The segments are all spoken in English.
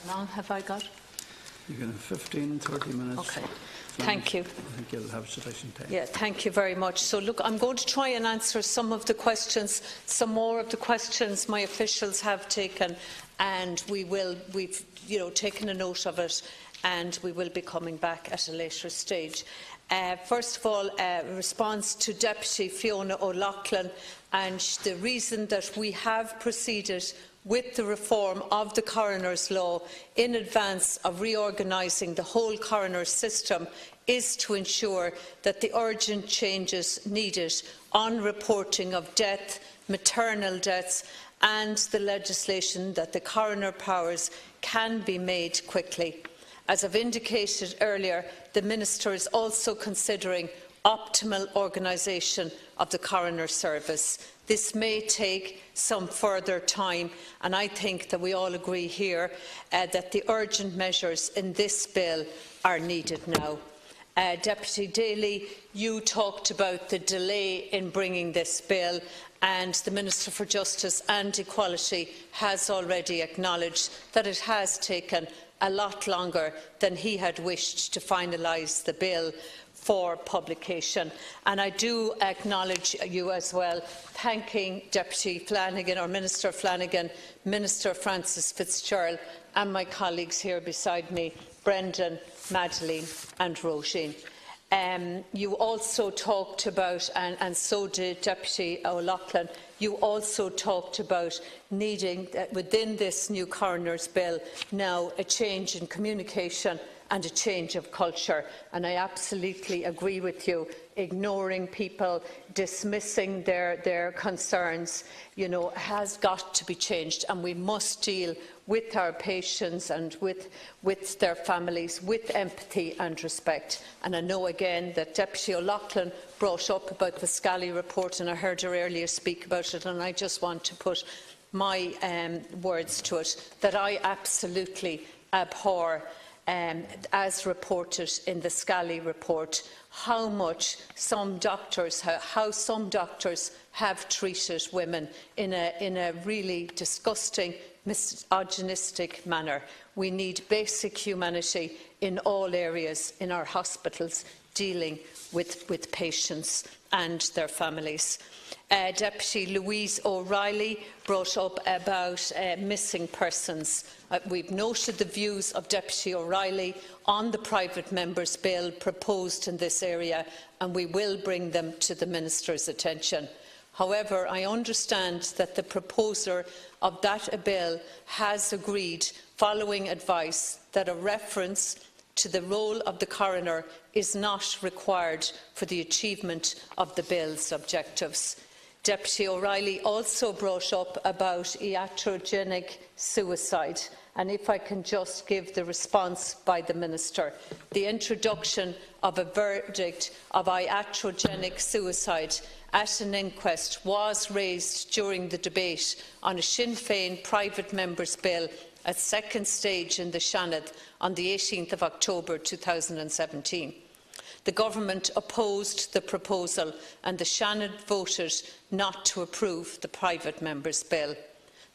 How long have I got? You can have 15, 30 minutes. Okay. Thank you. I think you'll have sufficient time. Yeah, thank you very much. So, look, I'm going to try and answer some of the questions, some more of the questions my officials have taken, and we've taken a note of it, and we will be coming back at a later stage. First of all, response to Deputy Fiona O'Loughlin, and the reason that we have proceeded with the reform of the Coroners Law in advance of reorganising the whole coroner system is to ensure that the urgent changes needed on reporting of death, maternal deaths and the legislation that the coroner powers can be made quickly. As I've indicated earlier, the Minister is also considering optimal organisation of the coroner service. This may take some further time, and I think that we all agree here that the urgent measures in this bill are needed now. Deputy Daly, you talked about the delay in bringing this bill, and the Minister for Justice and Equality has already acknowledged that it has taken a lot longer than he had wished to finalise the bill for publication. And I do acknowledge you as well, thanking Deputy Flanagan, or Minister Flanagan, Minister Francis Fitzgerald and my colleagues here beside me, Brendan, Madeleine and Roisin. You also talked about, and so did Deputy O'Loughlin, you also talked about needing, within this new Coroners Bill, now a change in communication and a change of culture. And I absolutely agree with you. Ignoring people, dismissing their concerns, has got to be changed, and we must deal with our patients and with their families with empathy and respect. And I know again that Deputy O'Loughlin brought up about the Scally report, and I heard her earlier speak about it, and I just want to put my words to it, that I absolutely abhor, as reported in the Scally report, how some doctors have treated women in a really disgusting, misogynistic manner. We need basic humanity in all areas in our hospitals dealing with patients and their families. Deputy Louise O'Reilly brought up about missing persons. We've noted the views of Deputy O'Reilly on the private members' bill proposed in this area, and we will bring them to the Minister's attention. However, I understand that the proposer of that bill has agreed, following advice, that a reference to the role of the coroner is not required for the achievement of the bill's objectives. Deputy O'Reilly also brought up about iatrogenic suicide, and if I can just give the response by the Minister. The introduction of a verdict of iatrogenic suicide at an inquest was raised during the debate on a Sinn Féin private member's bill at second stage in the Seanad on the 18th of October 2017. The Government opposed the proposal, and the Seanad voted not to approve the private member's bill.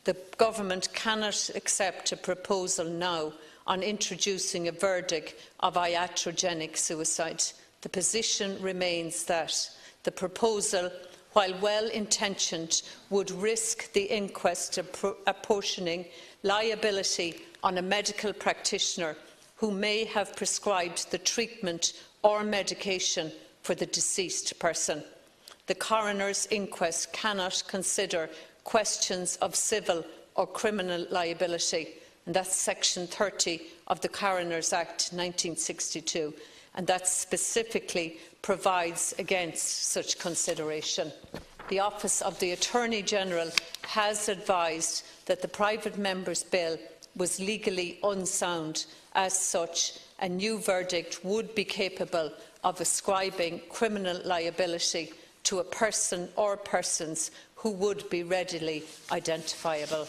The Government cannot accept a proposal now on introducing a verdict of iatrogenic suicide. The position remains that the proposal, while well-intentioned, would risk the inquest apportioning liability on a medical practitioner who may have prescribed the treatment or medication for the deceased person. The coroner's inquest cannot consider questions of civil or criminal liability, and that's Section 30 of the Coroners Act 1962, and that specifically provides against such consideration. The Office of the Attorney-General has advised that the private member's bill was legally unsound. As such, a new verdict would be capable of ascribing criminal liability to a person or persons who would be readily identifiable.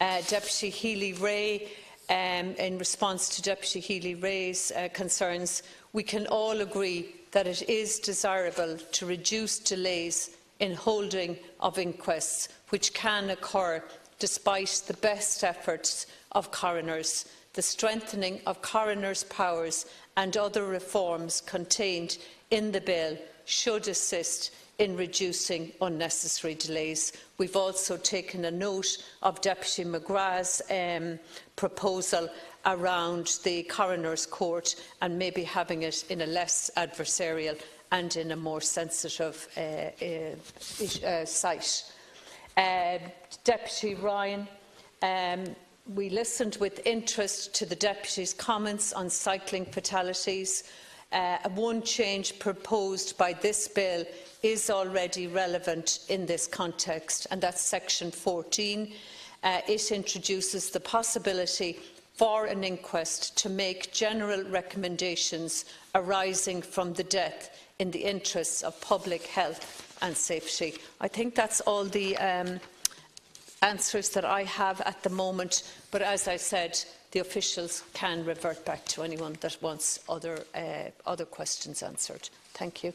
Deputy Healy-Rae, in response to Deputy Healy-Rae's concerns, we can all agree that it is desirable to reduce delays in holding of inquests, which can occur despite the best efforts of coroners. The strengthening of coroners' powers and other reforms contained in the bill should assist in reducing unnecessary delays. We've also taken a note of Deputy McGrath's proposal around the Coroners' Court and maybe having it in a less adversarial and in a more sensitive site. Deputy Ryan, we listened with interest to the Deputy's comments on cycling fatalities. One change proposed by this bill is already relevant in this context, and that's section 14. It introduces the possibility for an inquest to make general recommendations arising from the death in the interests of public health and safety. I think that's all the answers that I have at the moment, but as I said, the officials can revert back to anyone that wants other questions answered. Thank you.